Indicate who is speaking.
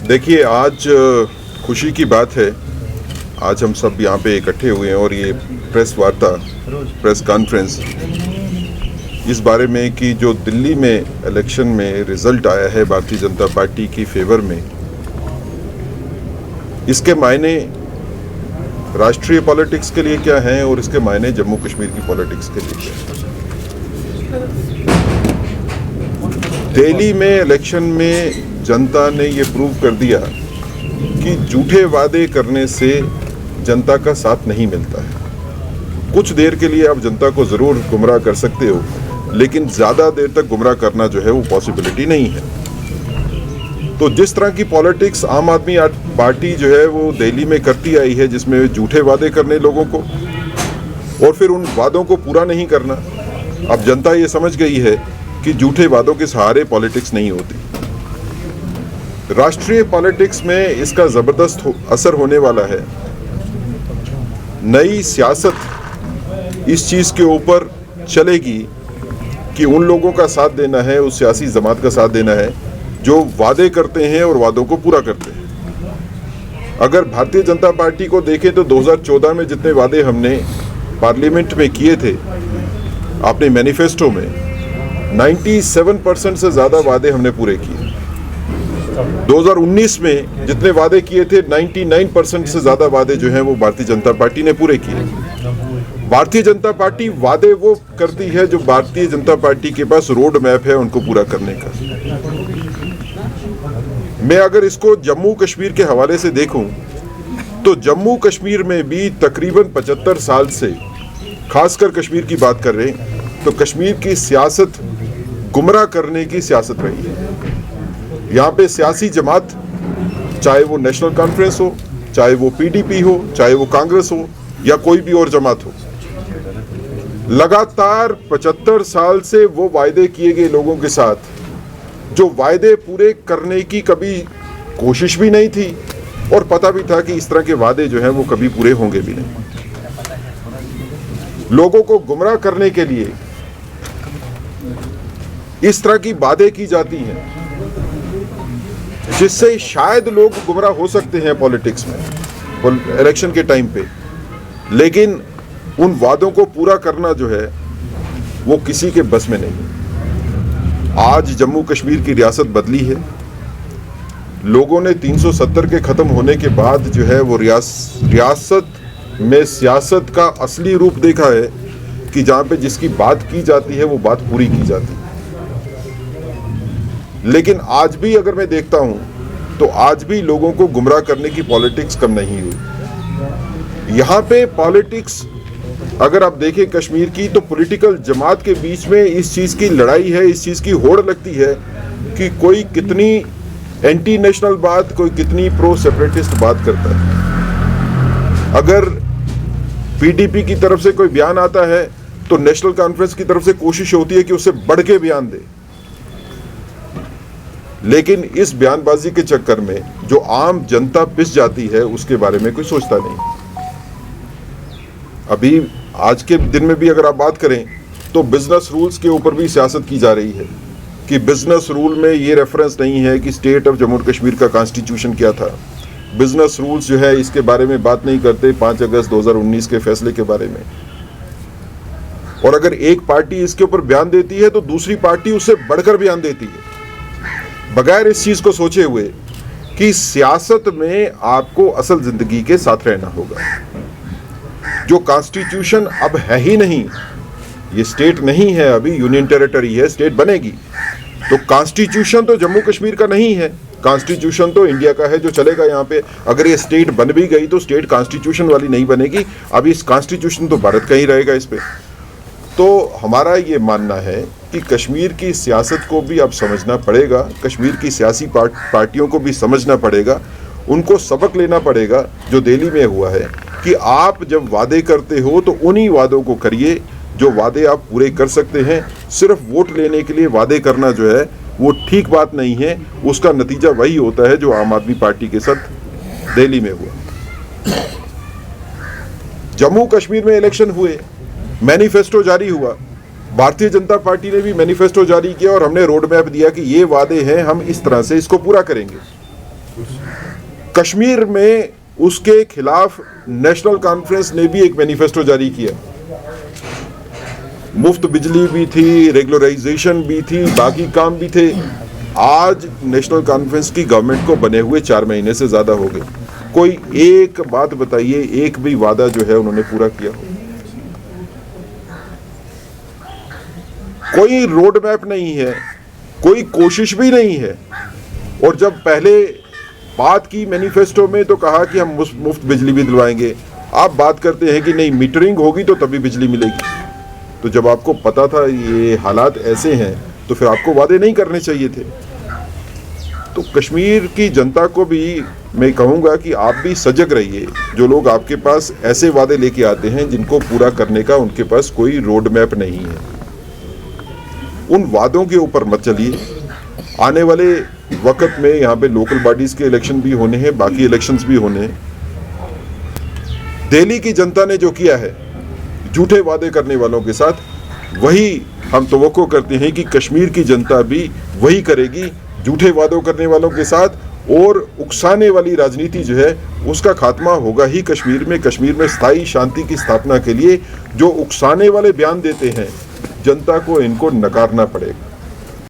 Speaker 1: देखिए, आज खुशी की बात है। आज हम सब यहाँ पे इकट्ठे हुए हैं और ये प्रेस वार्ता, प्रेस कॉन्फ्रेंस इस बारे में कि जो दिल्ली में इलेक्शन में रिजल्ट आया है भारतीय जनता पार्टी की फेवर में, इसके मायने राष्ट्रीय पॉलिटिक्स के लिए क्या हैं और इसके मायने जम्मू कश्मीर की पॉलिटिक्स के लिए क्या हैं। दिल्ली में इलेक्शन में जनता ने ये प्रूव कर दिया कि झूठे वादे करने से जनता का साथ नहीं मिलता है। कुछ देर के लिए आप जनता को ज़रूर गुमराह कर सकते हो, लेकिन ज़्यादा देर तक गुमराह करना जो है वो पॉसिबिलिटी नहीं है। तो जिस तरह की पॉलिटिक्स आम आदमी पार्टी जो है वो दिल्ली में करती आई है, जिसमें झूठे वादे करने लोगों को और फिर उन वादों को पूरा नहीं करना, अब जनता ये समझ गई है कि झूठे वादों के सहारे पॉलिटिक्स नहीं होती। राष्ट्रीय पॉलिटिक्स में इसका ज़बरदस्त असर होने वाला है। नई सियासत इस चीज़ के ऊपर चलेगी कि उन लोगों का साथ देना है, उस सियासी जमात का साथ देना है जो वादे करते हैं और वादों को पूरा करते हैं। अगर भारतीय जनता पार्टी को देखें तो 2014 में जितने वादे हमने पार्लियामेंट में किए थे अपने मैनिफेस्टो में, 97% से ज़्यादा वादे हमने पूरे किए। 2019 में जितने वादे किए थे 99% से ज़्यादा वादे जो हैं वो भारतीय जनता पार्टी ने पूरे किए। भारतीय जनता पार्टी वादे वो करती है जो भारतीय जनता पार्टी के पास रोड मैप है उनको पूरा करने का। मैं अगर इसको जम्मू कश्मीर के हवाले से देखूं तो जम्मू कश्मीर में भी तकरीबन 75 साल से, खासकर कश्मीर की बात कर रहे हैं तो कश्मीर की सियासत गुमराह करने की सियासत रही है। यहाँ पे सियासी जमात, चाहे वो नेशनल कॉन्फ्रेंस हो, चाहे वो पीडीपी हो, चाहे वो कांग्रेस हो या कोई भी और जमात हो, लगातार 75 साल से वो वायदे किए गए लोगों के साथ जो वायदे पूरे करने की कभी कोशिश भी नहीं थी और पता भी था कि इस तरह के वादे जो हैं वो कभी पूरे होंगे भी नहीं। लोगों को गुमराह करने के लिए इस तरह की बातें की जाती हैं जिससे शायद लोग गुमराह हो सकते हैं पॉलिटिक्स में, इलेक्शन के टाइम पे, लेकिन उन वादों को पूरा करना जो है वो किसी के बस में नहीं। आज जम्मू कश्मीर की रियासत बदली है। लोगों ने 370 के ख़त्म होने के बाद जो है वो रियासत में सियासत का असली रूप देखा है कि जहाँ पे जिसकी बात की जाती है वो बात पूरी की जाती है। लेकिन आज भी अगर मैं देखता हूँ तो आज भी लोगों को गुमराह करने की पॉलिटिक्स कम नहीं हुई। यहाँ पे पॉलिटिक्स अगर आप देखें कश्मीर की तो पॉलिटिकल जमात के बीच में इस चीज़ की लड़ाई है, इस चीज़ की होड़ लगती है कि कोई कितनी एंटी नेशनल बात, कोई कितनी प्रो सेपरेटिस्ट बात करता है। अगर पीडीपी की तरफ से कोई बयान आता है तो नेशनल कॉन्फ्रेंस की तरफ से कोशिश होती है कि उससे बढ़ के बयान दे, लेकिन इस बयानबाजी के चक्कर में जो आम जनता पिस जाती है उसके बारे में कोई सोचता नहीं। अभी आज के दिन में भी अगर आप बात करें तो बिजनेस रूल्स के ऊपर भी सियासत की जा रही है कि बिजनेस रूल में ये रेफरेंस नहीं है कि स्टेट ऑफ जम्मू कश्मीर का कॉन्स्टिट्यूशन क्या था। बिजनेस रूल्स जो है इसके बारे में बात नहीं करते 5 अगस्त 2019 के फैसले के बारे में। और अगर एक पार्टी इसके ऊपर बयान देती है तो दूसरी पार्टी उससे बढ़कर बयान देती है, बगैर इस चीज को सोचे हुए कि सियासत में आपको असल जिंदगी के साथ रहना होगा। जो कॉन्स्टिट्यूशन अब है ही नहीं, ये स्टेट नहीं है, अभी यूनियन टेरिटरी है, स्टेट बनेगी तो कॉन्स्टिट्यूशन तो जम्मू कश्मीर का नहीं है, कॉन्स्टिट्यूशन तो इंडिया का है जो चलेगा यहाँ पे। अगर ये स्टेट बन भी गई तो स्टेट कॉन्स्टिट्यूशन वाली नहीं बनेगी, अभी इस कॉन्स्टिट्यूशन तो भारत का ही रहेगा इस पे। तो हमारा ये मानना है कि कश्मीर की सियासत को भी अब समझना पड़ेगा, कश्मीर की सियासी पार्टियों को भी समझना पड़ेगा, उनको सबक लेना पड़ेगा जो दिल्ली में हुआ है कि आप जब वादे करते हो तो उन्हीं वादों को करिए जो वादे आप पूरे कर सकते हैं। सिर्फ वोट लेने के लिए वादे करना जो है वो ठीक बात नहीं है, उसका नतीजा वही होता है जो आम आदमी पार्टी के साथ दिल्ली में हुआ। जम्मू कश्मीर में इलेक्शन हुए, मैनिफेस्टो जारी हुआ, भारतीय जनता पार्टी ने भी मैनिफेस्टो जारी किया और हमने रोड मैप दिया कि ये वादे हैं, हम इस तरह से इसको पूरा करेंगे। कश्मीर में उसके खिलाफ नेशनल कॉन्फ्रेंस ने भी एक मैनिफेस्टो जारी किया। मुफ्त बिजली भी थी, रेगुलराइजेशन भी थी, बाकी काम भी थे। आज नेशनल कॉन्फ्रेंस की गवर्नमेंट को बने हुए 4 महीने से ज्यादा हो गए। कोई एक बात बताइए, एक भी वादा जो है उन्होंने पूरा किया हो? कोई रोड मैप नहीं है, कोई कोशिश भी नहीं है। और जब पहले बात की मैनिफेस्टो में तो कहा कि हम मुफ्त बिजली भी दिलवाएंगे। आप बात करते हैं कि नहीं मीटरिंग होगी तो तभी बिजली मिलेगी। तो जब आपको पता था ये हालात ऐसे हैं तो फिर आपको वादे नहीं करने चाहिए थे। तो कश्मीर की जनता को भी मैं कहूँगा कि आप भी सजग रहिए। जो लोग आपके पास ऐसे वादे लेके आते हैं जिनको पूरा करने का उनके पास कोई रोड मैप नहीं है, उन वादों के ऊपर मत चलिए। आने वाले वक्त में यहाँ पे लोकल बॉडीज के इलेक्शन भी होने हैं, बाकी इलेक्शंस भी होने हैं। दिल्ली की जनता ने जो किया है झूठे वादे करने वालों के साथ, वही हम तवक्को करते हैं कि कश्मीर की जनता भी वही करेगी झूठे वादों करने वालों के साथ। और उकसाने वाली राजनीति जो है उसका खात्मा होगा ही कश्मीर में। कश्मीर में स्थायी शांति की स्थापना के लिए जो उकसाने वाले बयान देते हैं, जनता को इनको नकारना पड़ेगा।